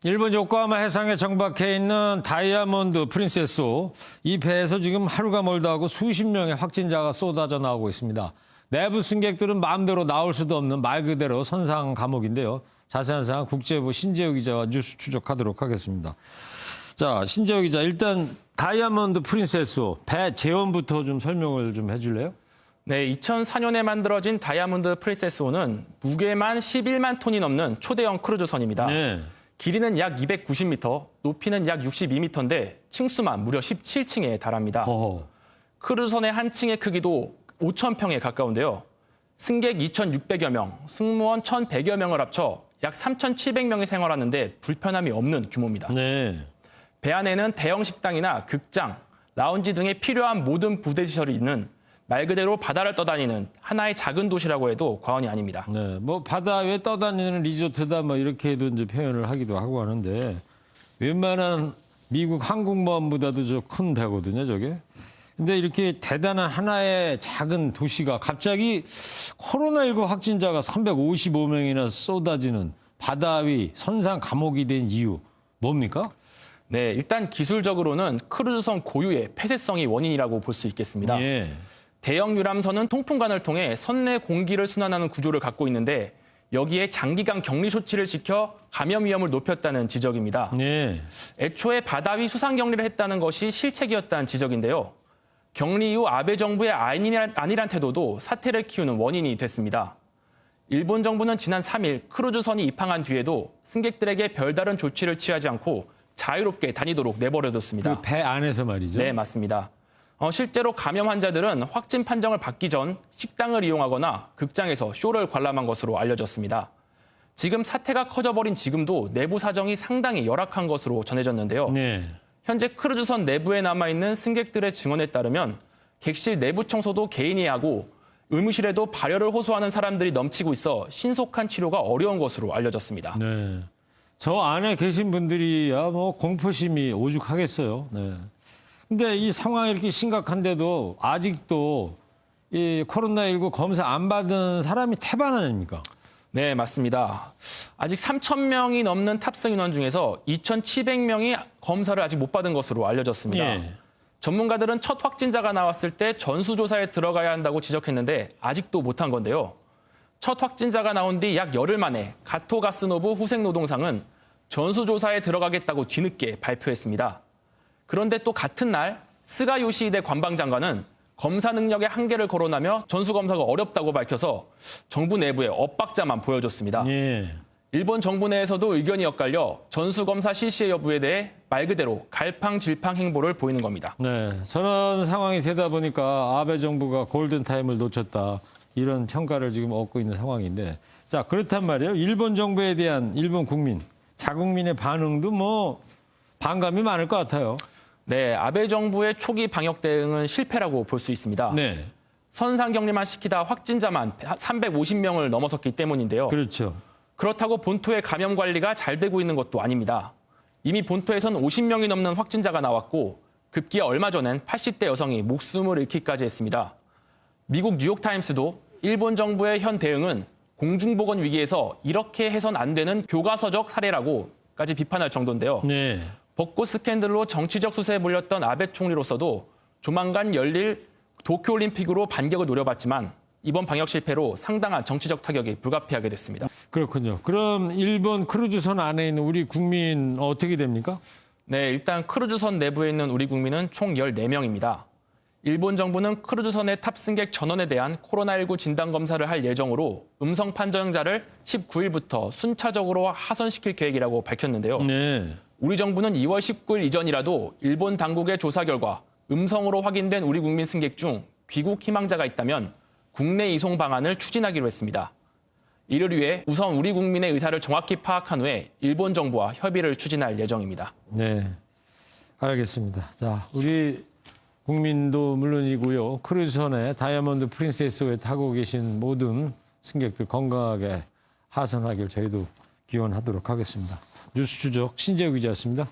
일본 요코하마 해상에 정박해 있는 다이아몬드 프린세스호. 이 배에서 지금 하루가 멀다 하고 수십 명의 확진자가 쏟아져 나오고 있습니다. 내부 승객들은 마음대로 나올 수도 없는 말 그대로 선상 감옥인데요. 자세한 사항 국제부 신재우 기자와 뉴스 추적하도록 하겠습니다. 자, 신재우 기자, 일단 다이아몬드 프린세스호 배 재원부터 좀 설명을 좀 해줄래요? 네, 2004년에 만들어진 다이아몬드 프린세스호는 무게만 11만 톤이 넘는 초대형 크루즈선입니다. 네. 길이는 약 290m, 높이는 약 62m인데 층수만 무려 17층에 달합니다. 허허. 크루즈선의 한 층의 크기도 5,000평에 가까운데요. 승객 2,600여 명, 승무원 1,100여 명을 합쳐 약 3,700명이 생활하는데 불편함이 없는 규모입니다. 네. 배 안에는 대형 식당이나 극장, 라운지 등에 필요한 모든 부대 시설이 있는 말 그대로 바다를 떠다니는 하나의 작은 도시라고 해도 과언이 아닙니다. 네, 뭐 바다 위에 떠다니는 리조트다 뭐 이렇게도 이제 표현을 하기도 하고 하는데 웬만한 미국 항공모함보다도 저 큰 배거든요, 저게. 근데 이렇게 대단한 하나의 작은 도시가 갑자기 코로나19 확진자가 355명이나 쏟아지는 바다 위 선상 감옥이 된 이유 뭡니까? 네, 일단 기술적으로는 크루즈선 고유의 폐쇄성이 원인이라고 볼 수 있겠습니다. 예. 대형 유람선은 통풍관을 통해 선내 공기를 순환하는 구조를 갖고 있는데 여기에 장기간 격리 조치를 지켜 감염 위험을 높였다는 지적입니다. 네. 애초에 바다 위 수상 격리를 했다는 것이 실책이었다는 지적인데요. 격리 이후 아베 정부의 안일한 태도도 사태를 키우는 원인이 됐습니다. 일본 정부는 지난 3일 크루즈선이 입항한 뒤에도 승객들에게 별다른 조치를 취하지 않고 자유롭게 다니도록 내버려뒀습니다. 그 배 안에서 말이죠. 네, 맞습니다. 실제로 감염 환자들은 확진 판정을 받기 전 식당을 이용하거나 극장에서 쇼를 관람한 것으로 알려졌습니다. 지금 사태가 커져버린 지금도 내부 사정이 상당히 열악한 것으로 전해졌는데요. 네. 현재 크루즈선 내부에 남아있는 승객들의 증언에 따르면 객실 내부 청소도 개인이 하고 의무실에도 발열을 호소하는 사람들이 넘치고 있어 신속한 치료가 어려운 것으로 알려졌습니다. 네. 저 안에 계신 분들이야 뭐 공포심이 오죽하겠어요. 네. 근데 이 상황이 이렇게 심각한데도 아직도 이 코로나19 검사 안 받은 사람이 태반 아닙니까? 네, 맞습니다. 아직 3,000명이 넘는 탑승 인원 중에서 2,700명이 검사를 아직 못 받은 것으로 알려졌습니다. 예. 전문가들은 첫 확진자가 나왔을 때 전수조사에 들어가야 한다고 지적했는데 아직도 못한 건데요. 첫 확진자가 나온 뒤 약 열흘 만에 가토가스노부 후생노동상은 전수조사에 들어가겠다고 뒤늦게 발표했습니다. 그런데 또 같은 날 스가 요시히데 관방장관은 검사 능력의 한계를 거론하며 전수검사가 어렵다고 밝혀서 정부 내부에 엇박자만 보여줬습니다. 예. 일본 정부 내에서도 의견이 엇갈려 전수검사 실시의 여부에 대해 말 그대로 갈팡질팡 행보를 보이는 겁니다. 네. 저런 상황이 되다 보니까 아베 정부가 골든타임을 놓쳤다. 이런 평가를 지금 얻고 있는 상황인데. 자, 그렇단 말이에요. 일본 정부에 대한 일본 국민, 자국민의 반응도 뭐 반감이 많을 것 같아요. 네, 아베 정부의 초기 방역 대응은 실패라고 볼 수 있습니다. 네. 선상 격리만 시키다 확진자만 350명을 넘어섰기 때문인데요. 그렇죠. 그렇다고 본토의 감염 관리가 잘 되고 있는 것도 아닙니다. 이미 본토에선 50명이 넘는 확진자가 나왔고 급기야 얼마 전엔 80대 여성이 목숨을 잃기까지 했습니다. 미국 뉴욕타임스도 일본 정부의 현 대응은 공중보건 위기에서 이렇게 해선 안 되는 교과서적 사례라고까지 비판할 정도인데요. 네. 벚꽃 스캔들로 정치적 수세에 몰렸던 아베 총리로서도 조만간 열릴 도쿄올림픽으로 반격을 노려봤지만 이번 방역 실패로 상당한 정치적 타격이 불가피하게 됐습니다. 그렇군요. 그럼 일본 크루즈선 안에 있는 우리 국민 어떻게 됩니까? 네, 일단 크루즈선 내부에 있는 우리 국민은 총 14명입니다. 일본 정부는 크루즈선의 탑승객 전원에 대한 코로나19 진단검사를 할 예정으로 음성 판정자를 19일부터 순차적으로 하선시킬 계획이라고 밝혔는데요. 네. 우리 정부는 2월 19일 이전이라도 일본 당국의 조사 결과 음성으로 확인된 우리 국민 승객 중 귀국 희망자가 있다면 국내 이송 방안을 추진하기로 했습니다. 이를 위해 우선 우리 국민의 의사를 정확히 파악한 후에 일본 정부와 협의를 추진할 예정입니다. 네, 알겠습니다. 자, 우리 국민도 물론이고요. 크루즈선에 다이아몬드 프린세스호에 타고 계신 모든 승객들 건강하게 하선하길 저희도 기원하도록 하겠습니다. 뉴스 추적 신재우 기자였습니다.